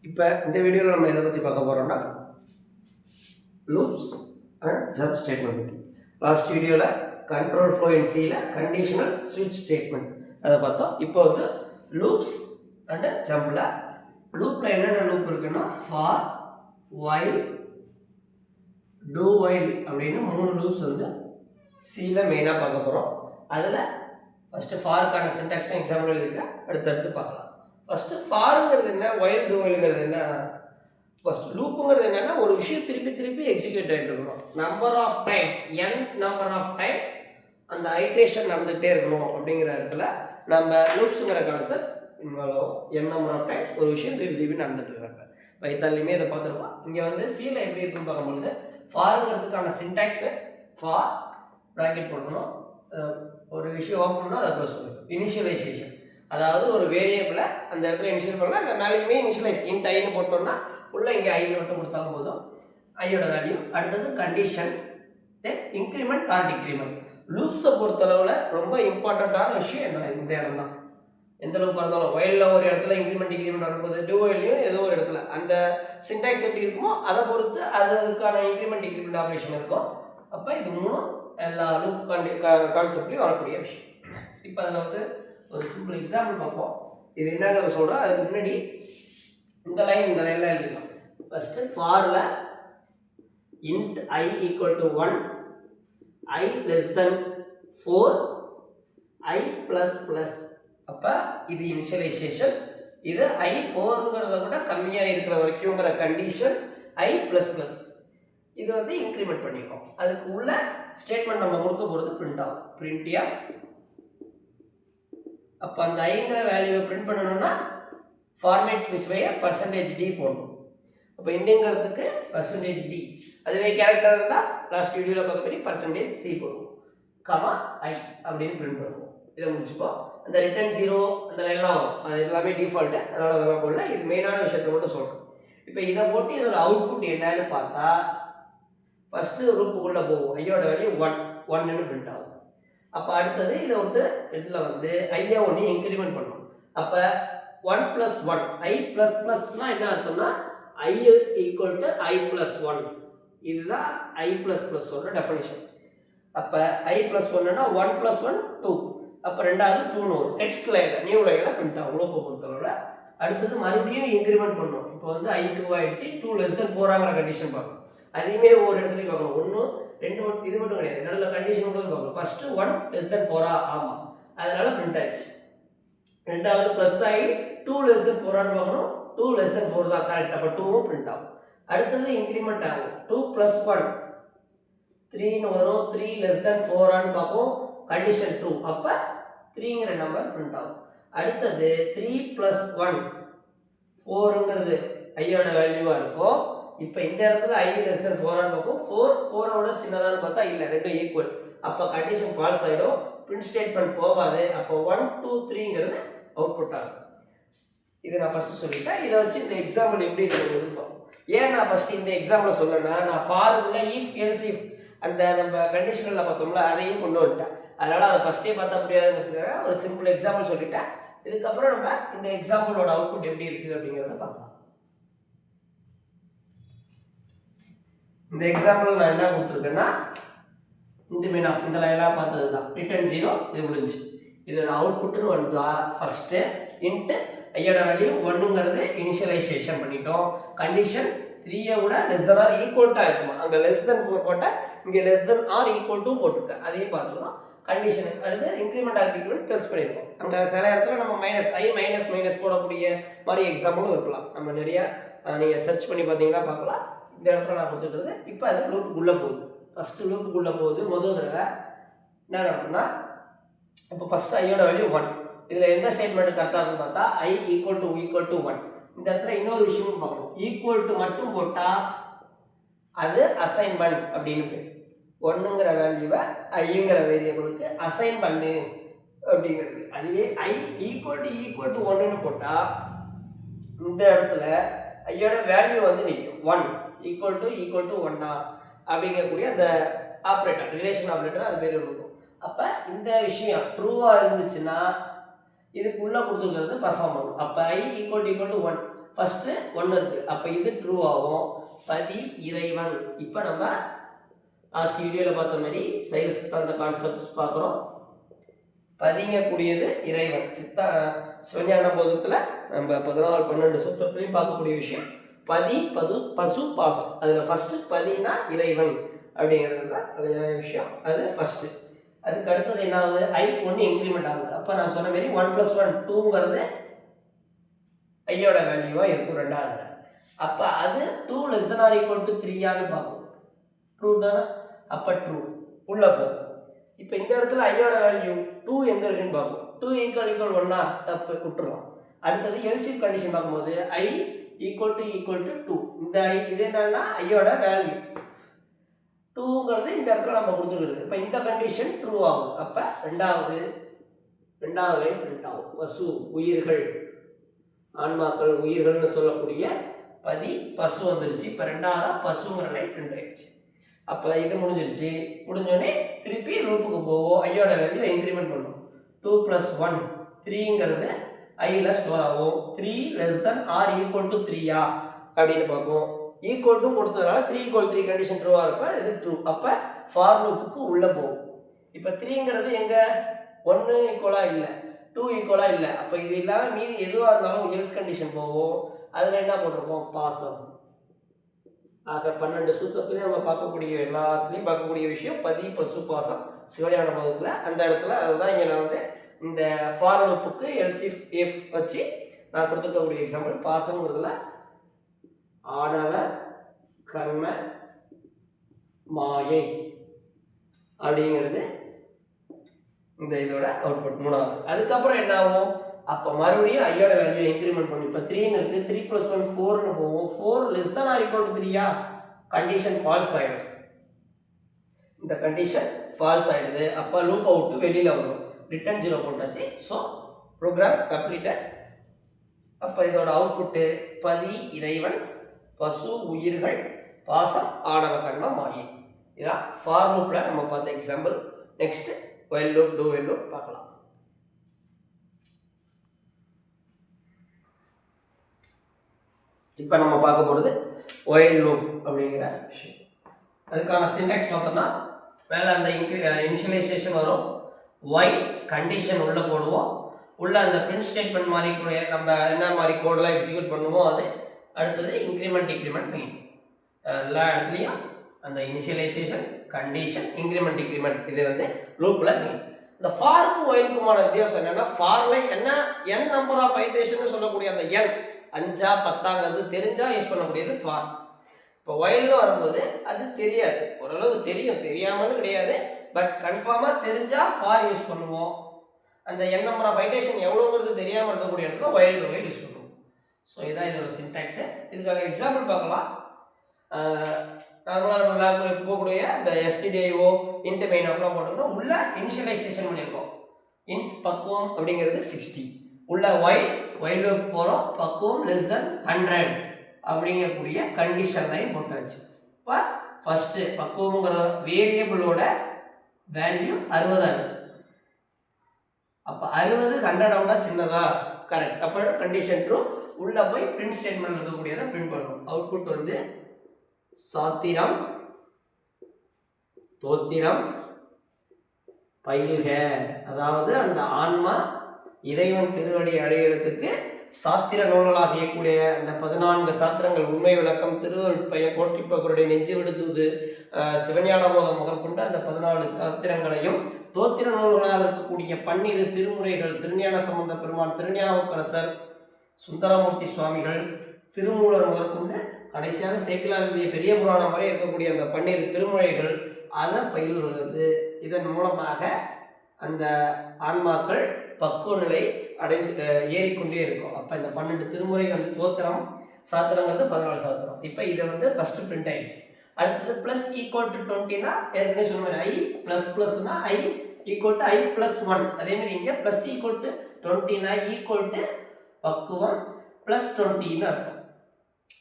இப்போ இந்த வீடியோவில் நம்ம எதை பற்றி பார்க்க போகிறோம்னா லூப்ஸ் அண்ட் ஜம்ப் ஸ்டேட்மெண்ட் பற்றி. லாஸ்ட் வீடியோவில் கண்ட்ரோல் ஃப்ளோ இன் சியில் கண்டிஷனல் ஸ்விட்ச் ஸ்டேட்மெண்ட் அதை பார்த்தோம். இப்போ வந்து லூப்ஸ் அண்ட் ஜம்பில் லூப்பில் என்னென்ன லூப் இருக்குன்னா ஃபார், வைல், டூ வைல் அப்படின்னு 3 லூப்ஸ் வந்து சியில் மெயினாக பார்க்க போகிறோம். அதில் ஃபஸ்ட்டு ஃபாருக்கான சின்டாக்ஸும் எக்ஸாம்பிள் எழுதியிருக்கேன், அடுத்தடுத்து பார்க்கலாம். ஃபஸ்ட்டு ஃபாருங்கிறது என்ன, வைல் டூ வைலுங்கிறது என்ன. ஃபஸ்ட்டு லூப்புங்கிறது என்னென்னா ஒரு விஷயம் திருப்பி திருப்பி எக்ஸிக்யூட் ஆகிட்டு இருக்கணும். Number of times, number of times அந்த ஐட்ரேஷன் நடந்துகிட்டே இருக்கணும். அப்படிங்கிற இடத்துல நம்ம லூப்ஸுங்கிற கான்செப்ட் இன்வால்வ் ஆகும். நம்பர் ஆஃப் டைம்ஸ் ஒரு விஷயம் திருப்பி திருப்பி நடந்துட்டு இருக்காங்க. பைத்தான்லையுமே இதை பார்த்துருப்போம். இங்கே வந்து சியில் எப்படி இருக்குன்னு பார்க்கும்பொழுது ஃபாருங்கிறதுக்கான சின்டாக்ஸு ஃபார் ப்ராக்கெட் பண்ணணும், ஒரு விஷயம் ஓப்பன் பண்ணால் அதை க்ளோஸ் பண்ணணும். இனிஷியலைசேஷன், அதாவது ஒரு வேரியபிளை அந்த இடத்துல இனிஷியல் பண்ணலாம், இல்லை மேலேயுமே இனிஷியலைஸ் இன்ட் ஐன்னு போட்டோம்னா உள்ளே இங்கே ஐன்னு மட்டும் கொடுத்தாலும் போதும், ஐயோட வேல்யூ. அடுத்தது condition, then increment or decrement. லூப்ஸை பொறுத்தளவில் ரொம்ப இம்பார்ட்டண்ட்டான விஷயம் என்ன, இந்த இடம் தான். எந்த லூப் இருந்தாலும் வயலில் ஒரு இடத்துல இன்க்ரிமெண்ட் டிக்ரிமெண்ட் வரும்போது டூ வயல்லையும் ஏதோ ஒரு இடத்துல அந்த சின்டாக்ஸ் எப்படி இருக்குமோ அதை பொறுத்து அதுக்கான இன்க்ரிமெண்ட் டிக்ரிமெண்ட் ஆப்ரேஷன் இருக்கும். அப்போ இது மூணும் எல்லா லூப் கான்செப்ட்லையும் வரக்கூடிய விஷயம். இப்போ அதில் வந்து ஒரு சிம்பிள் எக்ஸாம்பிள் பார்ப்போம். இது என்னங்கிறத சொல்கிறேன். அதுக்கு முன்னாடி இந்த லைன்லாம் எழுதிக்கலாம். ஃபஸ்ட்டு ஃபாரில் int I equal to 1, I less than 4, I plus plus. அப்போ இது இனிஷியலைசேஷன், இது I 4ங்கிறத விட கம்மியாக இருக்கிற வரைக்கும்ங்கிற கண்டிஷன் I plus plus. இது வந்து இன்க்ரிமெண்ட் பண்ணியிருக்கோம். அதுக்கு உள்ள ஸ்டேட்மெண்ட் நம்ம கொடுக்க போகிறது பிரிண்ட் ஆகும். Print F. அப்போ அந்த ஐங்கிற வேல்யூவை பிரிண்ட் பண்ணணும்னா ஃபார்மேட் ஸ்பெசிஃபையை %d போடணும். அப்போ இண்டிங்கிறதுக்கு %d, அதுவே கேரக்டர் இருந்தால் லாஸ்ட் வீடியோவில் பார்க்க பண்ணி %c போடுவோம், கமா ஐ அப்படின்னு பிரிண்ட் பண்ணுவோம். இதை முடிச்சுப்போம். அந்த ரிட்டர்ன் 0 அந்த லைன்லாம் வரும், அது எல்லாமே டிஃபால்ட்டு, அதனால் அதெல்லாம் போடல. இது மெயினான விஷயத்தை மட்டும் சொல்கிறோம். இப்போ இதை போட்டு இதோட அவுட்புட் என்னன்னு பார்த்தா ஃபஸ்ட்டு லூப்புக்குள்ளே போகும். ஐயோட வேல்யூ 1ன்னு பிரிண்ட் ஆகும். அப்போ அடுத்தது இதை வந்து இதில் வந்து ஐயா ஒன்று இன்க்ரிமெண்ட் பண்ணணும். அப்போ 1 + 1 I ப்ளஸ் ப்ளஸ்னால் என்ன அர்த்தம்னா I ஈக்குவல் டு I + 1. இதுதான் I ப்ளஸ் ப்ளஸோட டெஃபினிஷன். அப்போ I + 1னா 1 + 1 2. அப்போ ரெண்டாவது 2ன்னு வரும். நெக்ஸ்ட் லைனில் நியூ லைனில் பிரிண்ட் ஆகும் லூப்பை பொறுத்தவரை. அடுத்தது மறுபடியும் இன்க்ரிமெண்ட் பண்ணணும். இப்போ வந்து I 2 ஆகிடுச்சு, 2 less than 4ஆங்கிற கண்டிஷன் பார்க்கணும். அதையுமே ஒவ்வொரு இடத்துலையும் பார்க்கணும். 1 2 இது மட்டும் கிடையாது, நல்ல கண்டிஷன் கூட பார்க்கணும். ஃபஸ்ட்டு 1 less than 4 ஆமாம், அதனால பிரிண்ட் ஆயிடுச்சு. ரெண்டாவது ப்ளஸ் ஆகி 2 less than 4ஆன்னு பார்க்கணும். 2 less than 4 தான் கரெக்ட். அப்போ 2வும் பிரிண்ட் ஆகும். அடுத்தது இன்க்ரிமெண்ட் ஆகும். 2 + 1 3ன்னு வரும். 3 less than 4ஆன்னு பார்ப்போம், கண்டிஷன் 2. அப்போ 3ங்கிற நம்பர் பிரிண்ட் ஆகும். அடுத்தது 3 + 1 4ங்கிறது ஐயோட வேல்யூவாக இருக்கும். இப்போ இந்த இடத்துல I less than 4ஆன்னு பார்ப்போம். 4ஓட சின்னதான்னு பார்த்தா இல்லை, ரெண்டும் ஈக்குவல். அப்போ கண்டிஷன் ஃபால்ஸ் ஆகிடும், பிரிண்ட் ஸ்டேட்மெண்ட் போகாது. அப்போ 1 2 3ங்கிறது அவுட்புட் ஆகும். இதை நான் ஃபஸ்ட்டு சொல்லிட்டேன். இதை வச்சு இந்த எக்ஸாம்பிள் எப்படி இருக்குன்னு பார்ப்போம். ஏன் நான் ஃபஸ்ட்டு இந்த எக்ஸாம்பிளை சொல்லணும்னா, நான் ஃபார்முலா இஃப் எல்ஸ் இஃப் அந்த நம்ம கண்டிஷனில் பார்த்தோம்ல அதையும் கொண்டு வந்துட்டேன். அதனால் அதை ஃபஸ்ட்டே பார்த்தா முடியாதுங்கிறதுக்காக ஒரு சிம்பிள் எக்ஸாம்பிள் சொல்லிட்டேன். இதுக்கப்புறம் நம்ம இந்த எக்ஸாம்பிளோட அவுட்புட் எப்படி இருக்குது அப்படிங்கிறத பார்க்கலாம். இந்த எக்ஸாம்பிள் நான் என்ன கொடுத்துருக்கேன்னா இந்த மீன் ஆஃப் இந்த லைனாக பார்த்தது தான். ரிட்டர்ன் 0, இது முடிஞ்சு. இதோட அவுட்புட்டுன்னு வந்து ஃபஸ்ட்டு இன்ட்டு ஐயோட வேல்யூ 1ங்கிறது இனிஷியலைசேஷன் பண்ணிட்டோம். கண்டிஷன் 3ஐ விட லெஸ் தென் ஆர் ஈக்குவல்ட்டாக இருக்குமா, அங்கே லெஸ் தென் 4 போட்டால் இங்கே less than or equal to போட்டுருக்கேன், அதையும் பார்த்துக்கலாம். கண்டிஷன் அடுத்து இன்க்ரிமெண்ட் ஆர் டிக்ரிமெண்ட் ப்ளஸ் பண்ணியிருக்கோம். அங்கே சில இடத்துல நம்ம மைனஸ் போடக்கூடிய மாதிரி எக்ஸாம்பிளும் இருக்கலாம். நம்ம நிறையா நீங்கள் சர்ச் பண்ணி பார்த்தீங்கன்னா பார்க்கலாம். இந்த இடத்துல நான் கொடுத்துருக்குறது. இப்போ அது லூப்புக்குள்ளே போகுது. ஃபஸ்ட்டு லூப்புக்குள்ளே போகுது. முதல் தடவை என்ன நடக்கும்னா, இப்போ ஃபஸ்ட்டு ஐயோட வேல்யூ 1. இதில் எந்த ஸ்டேட்மெண்ட் கரெக்டாக இருக்குன்னு பார்த்தா I ஈக்குவல் டு 1. இந்த இடத்துல இன்னொரு விஷயமும் பார்க்கணும். ஈக்குவல் டு மட்டும் போட்டால் அது அசைன்மெண்ட் அப்படின்னு பேர். 1ங்கிற வேல்யூவை ஐங்கிற வேரியபிளுக்கு அசைன் பண்ணு அப்படிங்கிறது. அதுவே I ஈக்குவல் டு 1ன்னு போட்டால் இந்த இடத்துல ஐயோட வேல்யூ வந்து நிற்கும். 1 ஈக்குவல் டு 1 அப்படிங்கக்கூடிய அந்த ஆப்ரேட்டர், ரிலேஷன் ஆப்ரேட்டர், அது பேர் இருக்கும். அப்போ இந்த விஷயம் ட்ரூவாக இருந்துச்சுன்னா இதுக்குள்ளே கொடுத்துருக்கிறது பர்ஃபார்ம் பண்ணும். அப்போ I ஈக்குவல் டு 1 ஃபஸ்ட்டு 1 இருக்குது. அப்போ இது ட்ரூ ஆகும். பதி இறைவன். இப்போ நம்ம லாஸ்ட் வீடியோவில் பார்த்த மாதிரி சைவ சித்தாந்த கான்செப்ட்ஸ் பார்க்குறோம். பதிங்கக்கூடியது இறைவன். சிவஞான போதத்தில் நம்ம 14-12 சூத்திரத்துலையும் பார்க்கக்கூடிய விஷயம் பதி பசு பாசம். அதில் ஃபஸ்ட்டு பதினா இறைவன் அப்படிங்கிறது தான் விஷயம். அது ஃபஸ்ட்டு. அதுக்கு அடுத்தது என்ன ஆகுது? ஐ ஒன்று இன்க்ரிமெண்ட் ஆகுது. அப்போ நான் சொன்ன மாதிரி 1 + 1 2ங்கிறது ஐயோட வேல்யூவாக இருக்கும் ரெண்டாவது. அப்போ அது 2 ≤ 3 பார்க்கும். ட்ரூ தானே? அப்போ ட்ரூ உள்ள போகும். இப்போ இந்த இடத்துல ஐயோட வேல்யூ 2 எங்கே இருக்குன்னு பார்ப்போம். 2 = 1 தப்பு விட்டுருவோம். அடுத்தது எல்சிஎஃப் கண்டிஷன் பார்க்கும்போது ஐ = 2. இந்த ஐ இது என்னன்னா ஐயோட வேல்யூ 2ங்கிறது இந்த இடத்துல நம்ம கொடுத்துருக்குறது. இப்போ இந்த கண்டிஷன் ட்ரூ ஆகும். அப்போ ரெண்டாவது லைன் பிரிண்ட் ஆகும். பசு உயிர்கள், ஆன்மாக்கள் உயிர்கள்னு சொல்லக்கூடிய பதி பசு வந்துருச்சு. இப்போ ரெண்டாவதாக பசுங்கிற லைன் பிரிண்ட் ஆயிடுச்சு. அப்போ இது முடிஞ்சிருச்சு. முடிஞ்சோடனே திருப்பி லூப்புக்கு போவோம். ஐயோட வேல்யூ இன்க்ரிமெண்ட் பண்ணும். 2 + 1 3ங்கிறது ஐயில் ஸ்டோர் ஆகும். 3 ≤ 3 அப்படின்னு பார்ப்போம். ஈக்குவல் டு கொடுத்ததுனால 3 = 3 கண்டிஷன் ட்ரூவாக இருப்ப இது ட்ரூ. அப்போ ஃபார் லூப்புக்கு உள்ளே போகும். இப்போ 3ங்கிறது எங்கே 1 ஈக்குவலாக இல்லை, 2 ஈக்குவலாக இல்லை. அப்போ இது இல்லாமல் மீதி எதுவாக இருந்தாலும் எல்ஸ் கண்டிஷன் போகும். அதில் என்ன போட்டிருப்போம்? பாசம். ஆக 12 சூத்திரத்துலையும் நம்ம பார்க்கக்கூடிய எல்லாத்துலேயும் பார்க்கக்கூடிய விஷயம் பதி பசு பாசம் சிவஞான போதத்தில். அந்த இடத்துல அதுதான் இங்கே நான் வந்து இந்த ஃபார் லூப்புக்கு எல்சிஎஃப் வச்சு நான் கொடுத்துருக்கக்கூடிய எக்ஸாம்பிள். பாசம்ங்கிறதுல ஆணவ கர்ம மாயை அப்படிங்கிறது இந்த இதோட அவுட்புட் 3வது. அதுக்கப்புறம் என்ன ஆகும்? அப்போ மறுபடியும் ஐயோட வேல்யூ இன்க்ரிமெண்ட் பண்ணி இப்போ 3ன்னு இருக்குது. 3 + 1 4ன்னு போகும். 4 ≤ 3 கண்டிஷன் ஃபால்ஸ் ஆகிடும். இந்த கண்டிஷன் ஃபால்ஸ் ஆகிடுது. அப்போ லூப் அவுட்டு வெளியில் வரும். ரிட்டர்ன் 0 போட்டாச்சு. So program completed. அப்போ இதோட அவுட்புட்டு பதி இறைவன், பசு உயிர்கள், பாசம் ஆணவ கர்ம மாயை. இதான் ஃபார் லூப்பில் நம்ம பார்த்த example. Next while loop, do while loop பார்க்கலாம். இப்போ நம்ம பார்க்க போகிறது ஒயில் லூப் அப்படிங்கிற விஷயம். அதுக்கான சின்டாக்ஸ் பார்த்தோம்னா மேலே அந்த இனிஷியலைசேஷன் வரும். ஒய் கண்டிஷன் உள்ளே போடுவோம். உள்ள அந்த பிரிண்ட் ஸ்டேட்மெண்ட் மாதிரி நம்ம என்ன மாதிரி கோடெலாம் எக்ஸிக்யூட் பண்ணுவோம். அது அடுத்தது இன்க்ரிமெண்ட் டிக்ரிமெண்ட் மெயின். எல்லா இடத்துலையும் அந்த இனிஷியலைசேஷன், கண்டிஷன், இன்க்ரிமெண்ட் டிக்ரிமெண்ட் இது வந்து லூப்பில் மெயின். இந்த ஃபார்க்கும் ஒயிலுக்குமான வித்தியாசம் என்னென்னா, ஃபாரில் என்ன என் நம்பர் ஆஃப் ஐட்ரேஷன் சொல்லக்கூடிய அந்த என் 5 10ங்கிறது தெரிஞ்சால் யூஸ் பண்ணக்கூடியது ஃபார். இப்போ ஒயில்னு வரும்போது அது தெரியாது, ஓரளவு தெரியும், தெரியாமலும் கிடையாது, பட் கன்ஃபார்மாக தெரிஞ்சால் ஃபார் யூஸ் பண்ணுவோம். அந்த என் நம்பர் ஆஃப் ஐட்ரேஷன் எவ்வளோங்கிறது தெரியாமல் இருக்கக்கூடிய இடத்துல ஒயில் யூஸ் பண்ணுவோம். ஸோ இதான் இதோட சின்டாக்ஸு. இதுக்கான எக்ஸாம்பிள் பார்க்கலாம். நார்மலாக நம்ம வேல்யூ போகக்கூடிய இந்த stdio இன்ட் மெயின் ஆஃப்லாம் போட்டோம்னா உள்ள இனிஷியலைசேஷன் பண்ணியிருக்கோம். இன்ட் பக்குவம் அப்படிங்கிறது 60. உள்ள ஒயில் லூப் போகிறோம். பக்குவம் <100 அப்படிங்கக்கூடிய கண்டிஷன் லைன் போட்டாச்சு. இப்போ ஃபஸ்ட்டு பக்குவங்கிற வேரியபிளோட வேல்யூ 60 இருக்குது. அப்போ 60 100 சின்னதா கரெக்ட். அப்போ கண்டிஷன் ட்ரூ. உள்ளே போய் பிரிண்ட் ஸ்டேட்மெண்ட் இருக்கக்கூடியதை பிரிண்ட் பண்ணணும். அவுட்புட் வந்து சாத்திரம் தோத்திரம் பயில்க. அதாவது அந்த ஆன்மா இறைவன் திருவடி அடையிறதுக்கு சாத்திர நூல்களாக இயக்கூடிய அந்த 14 சாத்திரங்கள், உண்மை விளக்கம், திருவருட் பெயர், போற்றிப்பவருடைய நெஞ்சு விடுத்துவது, சிவஞான போதம் முதற்கொண்டு அந்த 14 சாத்திரங்களையும் தோத்திர நூல்களாக இருக்கக்கூடிய 12 திருமுறைகள், திருஞான சம்பந்த பெருமான், திருஞாவுக்கரசர், சுந்தரமூர்த்தி சுவாமிகள், திருமூலர் முதற்கொண்டு கடைசியாக சேக்கிலார் எழுதிய பெரிய புராணம் வரை இருக்கக்கூடிய அந்த 12 திருமுறைகள் அதை பயில்கிறது. இதன் மூலமாக அந்த ஆன்மாக்கள் பக்குவ நிலை ஏறிக்கொண்டே இருக்கும். அப்போ இந்த 12 திருமுறை வந்து தோத்திரம், சாத்திரங்கிறது 14 சாத்திரம். இப்போ இதை வந்து ஃபஸ்ட்டு பிரிண்ட் ஆகிடுச்சு. அடுத்தது ப்ளஸ் ஈக்குவல் டு 20னா ஏற்கனவே சொன்ன மாதிரி ஐ ப்ளஸ் ப்ளஸ்னா I equal to I plus 1. அதேமாதிரி இங்கே ப்ளஸ் ஈக்குவல் டு 20னா ஈக்குவல் டு பக்குவம் ப்ளஸ் 20ன்னு அர்த்தம்.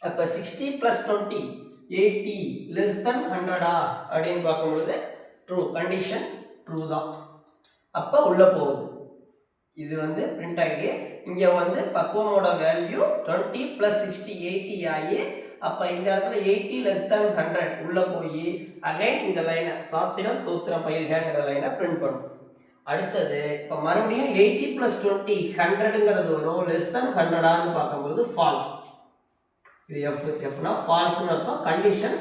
அப்போ 60 + 20 80 <100 அப்படின்னு பார்க்கும்பொழுது ட்ரூ, கண்டிஷன் ட்ரூ தான். அப்போ உள்ளே போகுது. இது வந்து பிரிண்ட் ஆகி இங்கே வந்து பக்குவமோட வேல்யூ 20 + 60 80 ஆகி அப்போ இந்த இடத்துல 80 லெஸ் தேன் 100 உள்ளே போய் அகைன் இந்த லைனை சாத்திரம் தோத்திரம் பயில்கிற லைனை பிரிண்ட் பண்ணும். அடுத்தது இப்போ மறுபடியும் 80 + 20 100ங்கிறது வரும். லெஸ் தேன் 100ஆன்னு பார்க்கும்போது ஃபால்ஸ். இது எஃப்னா ஃபால்ஸ்னு அர்த்தம். கண்டிஷன்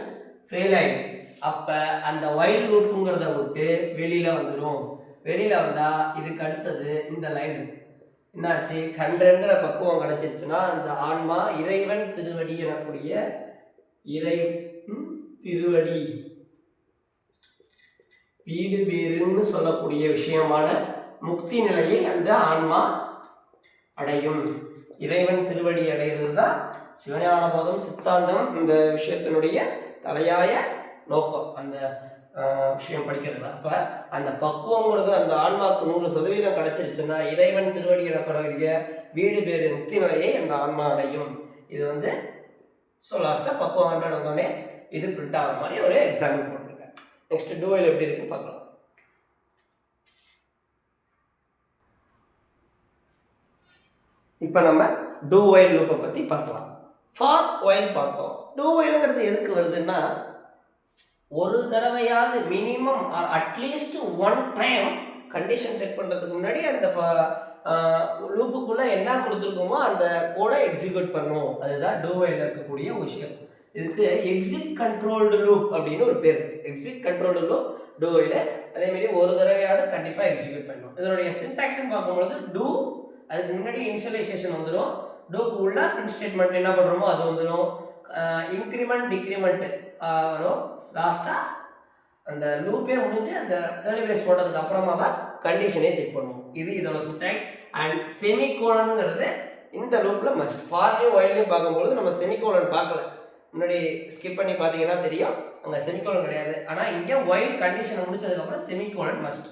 ஃபெயில் ஆகிடும். அப்போ அந்த வைல் லூப்புங்கிறத விட்டு வெளியில் வந்துடும். வெளியில் வந்தால் இதுக்கு அடுத்தது இந்த லைன் இருக்கு. என்னாச்சு? 100ங்கிற பக்குவம் கிடச்சிருச்சுன்னா அந்த ஆன்மா இறைவன் திருவடி எனக்கூடிய திருவடி வீடு பேருன்னு சொல்லக்கூடிய விஷயமான முக்தி நிலையை அந்த ஆன்மா அடையும். இறைவன் திருவடி அடைகிறது தான் சிவஞான போதம் சித்தாந்தம் இந்த விஷயத்தினுடைய தலையாய நோக்கம். அந்த விஷயம் படிக்கிறது. அப்போ அந்த பக்குவங்கிறது அந்த ஆன்மாவுக்கு 100% கிடைச்சிருச்சுன்னா இறைவன் திருவடி எனப்படக்கூடிய வீடு பேரு முக்தி நிலையை அந்த ஆன்மா அடையும். இது வந்து லாஸ்ட்டாக பக்குவம் 100 வந்தோடனே இது பிரிண்ட் ஆகிற மாதிரி ஒரு எக்ஸாம்பிள் போட்டிருக்கேன். நெக்ஸ்ட் டூவைல் எப்படி இருக்குன்னு பார்க்கலாம். இப்போ நம்ம டூ ஒயில் லூப்பை பற்றி பார்க்கலாம். ஃபார் ஒயில் பார்த்தோம். டூ ஒயிலுங்கிறது எதுக்கு வருதுன்னா, ஒரு தடவையாவது minimum at least one time condition check பண்ணுறதுக்கு முன்னாடி அந்த லூப்புக்குள்ளே என்ன கொடுத்துருக்கோமோ அந்த கோடை எக்ஸிக்யூட் பண்ணும். அதுதான் டூ ஒயிலில் இருக்கக்கூடிய விஷயம். இதுக்கு எக்ஸிட் கண்ட்ரோல்டு லூப் அப்படின்னு ஒரு பேர். Exit controlled loop do while. அதேமாரி ஒரு தடவையாவது கண்டிப்பாக எக்ஸிக்யூட் பண்ணணும். இதனுடைய சின்டாக்ஸ்ன்னு பார்க்கும்பொழுது டூ, அதுக்கு முன்னாடி இனிஷியலைசேஷன் வந்துடும். டூக்கு உள்ள பிரிண்ட் ஸ்டேட்மெண்ட் என்ன பண்ணுறோமோ அது வந்துடும். இன்க்ரிமெண்ட் டிக்ரிமெண்ட் வரும். லாஸ்ட்டாக அந்த லூப்பே முடிஞ்சு அந்த தேர்ட் பிளேஸ் போட்டதுக்கு அப்புறமா தான் கண்டிஷனே செக் பண்ணுவோம். இது இதோட சின்டாக்ஸ். அண்ட் செமிகோலனுங்கிறது இந்த லூப்பில் மஸ்ட். ஃபார்லையும் ஒயிலையும் பார்க்கும்போது நம்ம செமிகோலன் பார்க்கல, முன்னாடி ஸ்கிப் பண்ணி பார்த்தீங்கன்னா தெரியும் அங்கே செமிகோலன் கிடையாது. ஆனால் இங்கே ஒயில் கண்டிஷனை முடிச்சதுக்கப்புறம் செமிகோலன் மஸ்ட்.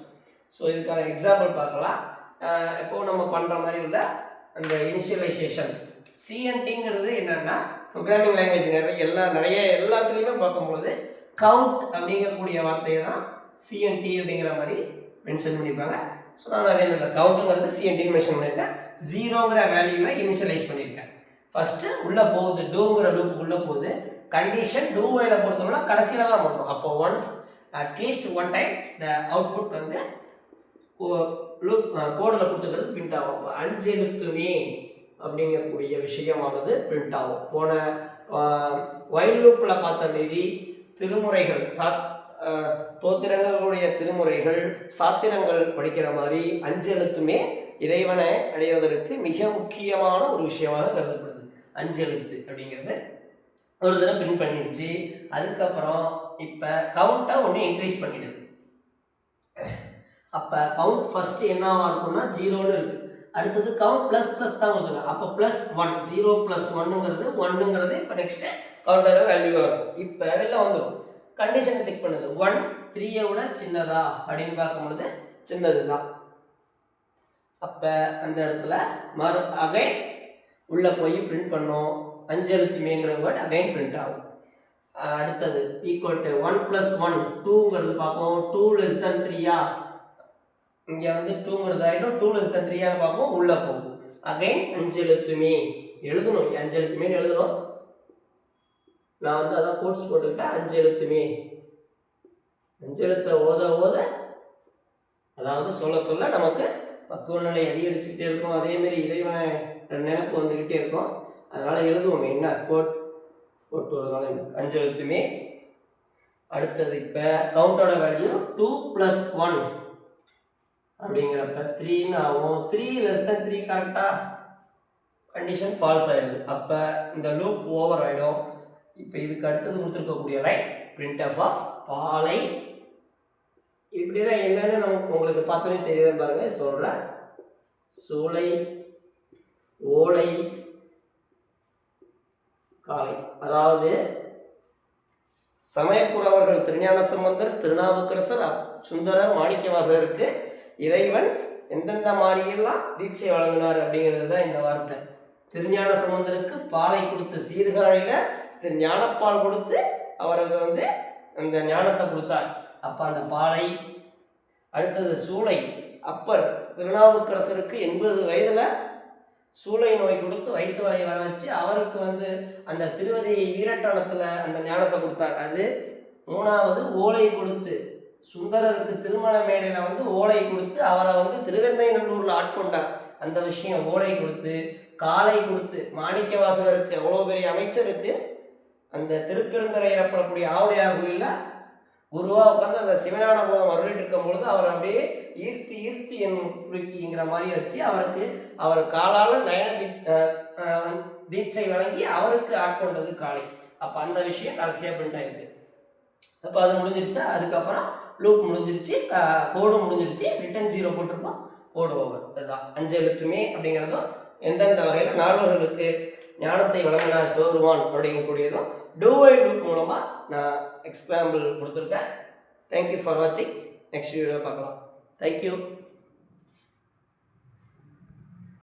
ஸோ இதுக்கான எக்ஸாம்பிள் பார்க்கலாம். எப்போது நம்ம பண்ணுற மாதிரி உள்ள அந்த இனிஷியலைசேஷன் சிஎன்டிங்கிறது என்னென்னா ப்ரோக்ராமிங் லாங்குவேஜ் நிறைய எல்லாத்துலேயுமே பார்க்கும்போது கவுண்ட் அப்படிங்கக்கூடிய வார்த்தையை தான் சிஎன்டி அப்படிங்கிற மாதிரி மென்ஷன் பண்ணியிருப்பாங்க. ஸோ நான் அதே மாதிரி கவுண்ட்டுங்கிறது சிஎன்டின்னு மென்ஷன் பண்ணியிருக்கேன். 0ங்கிற வேல்யூவை இனிஷியலைஸ் பண்ணியிருக்கேன். ஃபஸ்ட்டு உள்ளே போகுது, டூங்கிற லூப்புக்கு உள்ளே போகுது. கண்டிஷன் டூ ஒயில பொறுத்தவரை கடைசியில் தான் பண்ணும். அப்போ ஒன்ஸ் அட்லீஸ்ட் ஒன் டைம் இந்த அவுட்புட் வந்து லூப் கோடில் கொடுத்துக்கிறது பிரிண்ட் ஆகும். 5 எழுத்துமே அப்படிங்கக்கூடிய விஷயமானது பிரிண்ட் ஆகும். போன ஒயில் லூப்பில் பார்த்த மீதி திருமுறைகள் தோத்திரங்களுடைய திருமுறைகள் சாத்திரங்கள் படிக்கிற மாதிரி 5 எழுத்துமே இறைவனை அடைவதற்கு மிக முக்கியமான ஒரு விஷயமாக கருதப்படுது. 5 எழுத்து அப்படிங்கிறது ஒரு தடவை பிரிண்ட் பண்ணிடுச்சு. அதுக்கப்புறம் இப்போ கவுண்ட்டை ஒன்று இன்க்ரீஸ் பண்ணிடுது. அப்போ கவுண்ட் ஃபஸ்ட்டு என்னவா இருக்கும்னா 0ன்னு இருக்குது. அடுத்தது கவுண்ட் ப்ளஸ் தான் கொடுத்துருங்க. அப்போ +1 0 + 1ங்கிறது 1ங்கிறது இப்போ நெக்ஸ்ட்டு கவுண்டோட வேல்யூவாக இருக்கும். இப்போ வெளில வந்துடும். கண்டிஷனை செக் பண்ணுது. 1 3ஐ விட சின்னதா அப்படின்னு பார்க்கும்பொழுது சின்னது தான். அப்போ அந்த இடத்துல அகைன் உள்ளே போய் பிரிண்ட் பண்ணோம். 5 எழுத்துமேங்கிற வேர்ட் அகைன் பிரிண்ட் ஆகும். அடுத்தது ஈக்குவல் டு 1 + 1 2ங்கிறது பார்ப்போம். 2 less than 3யா, இங்கே வந்து 2ங்கிறது ஆகிடும். 2 less than 3யான்னு பார்ப்போம். உள்ளே போகும். அகைன் 5 எழுத்துமே எழுதணும். 5 எழுத்துமே எழுதணும். நான் வந்து அதான் கோட்ஸ் போட்டுக்கிட்டேன். 5 எழுத்துமே 5 எழுத்தை ஓத அதாவது சொல்ல நமக்கு பக்குவ நிலை அதிகரிச்சுக்கிட்டே இருக்கும். அதேமாரி இறைவனை நினைப்பு வந்துக்கிட்டே இருக்கும். அதனால் எழுதுவோம். என்ன போட்டு வரதுனால 5 எழுத்துமே. அடுத்தது இப்போ கவுண்டோட வேல்யூ 2 + 1 அப்படிங்கிறப்ப 3ன்னு ஆகும். 3 less than 3 கரெக்டாக கண்டிஷன் ஃபால்ஸ் ஆகிடுது. அப்போ இந்த லூப் ஓவர் ஆகிடும். இப்போ இதுக்கு அடுத்தது கொடுத்துருக்கக்கூடிய லைன் printf ஆஃப் பாலை இப்படின்னா என்னன்னு நமக்கு உங்களுக்கு பார்த்தோன்னே தெரியுது பாருங்க. சொல்கிறேன். சூளை ஓலை காலை. அதாவது சமயக்குறவர்கள் திருஞான சம்பந்தர், திருநாவுக்கரசர், சுந்தரர், மாணிக்கவாசகருக்கு இறைவன் எந்தெந்த மாதிரியெல்லாம் தீட்சை வழங்கினார் அப்படிங்கிறது தான் இந்த வார்த்தை. திருஞான சம்பந்தருக்கு பாலை கொடுத்து சீர்காழியில் ஞானப்பால் கொடுத்து அவருக்கு வந்து அந்த ஞானத்தை கொடுத்தார். அப்போ அந்த பாலை. அடுத்தது சூளை அப்பர் திருநாவுக்கரசருக்கு 80 வயதில் சூளை நோய் கொடுத்து வயிற்று வலி வர வச்சு அவருக்கு வந்து அந்த திருவதி வீரட்டானத்தில் அந்த ஞானத்தை கொடுத்தார். அது 3வது ஓலை கொடுத்து சுந்தரருக்கு திருமண மேடையில் வந்து ஓலை கொடுத்து அவரை வந்து திருவெண்ணைநல்லூரில் ஆட்கொண்டார். அந்த விஷயம் ஓலை கொடுத்து காலை கொடுத்து மாணிக்க வாசகருக்கு எவ்வளோ பெரிய அமைச்சருக்கு அந்த திருப்பெருந்துறை எனப்படக்கூடிய ஆவுடையார் கோயிலில் குருவா உட்காந்து அந்த சிவஞான போதம் அருளிட்டு இருக்கும் பொழுது அவர் அப்படியே ஈர்த்தி என் குலுக்கிங்கிற மாதிரி வச்சு அவருக்கு அவர் காலால் நயன தீட்சை வழங்கி அவருக்கு ஆட்கொண்டது காலை. அப்போ அந்த விஷயம் கடைசியாக பிரிண்ட் ஆயிருக்கு. அப்போ அது முடிஞ்சிருச்சா, அதுக்கப்புறம் லூப் முடிஞ்சிருச்சு, கோடு முடிஞ்சிருச்சு, ரிட்டன் 0 போட்டிருப்போம், கோடு ஓவர். இதுதான் 5 எழுத்துமே அப்படிங்கிறதும் எந்தெந்த வகையில் நால்வர்களுக்கு ஞானத்தை வழங்கினார் சிவபெருமான் அப்படிங்கக்கூடியதும் டூவை லூப் மூலமாக நான் எக்ஸாம்பிள் கொடுத்துருக்கேன். தேங்க்யூ ஃபார் வாட்சிங். நெக்ஸ்ட் வீடியோவில் பார்க்கலாம். தேங்க்யூ.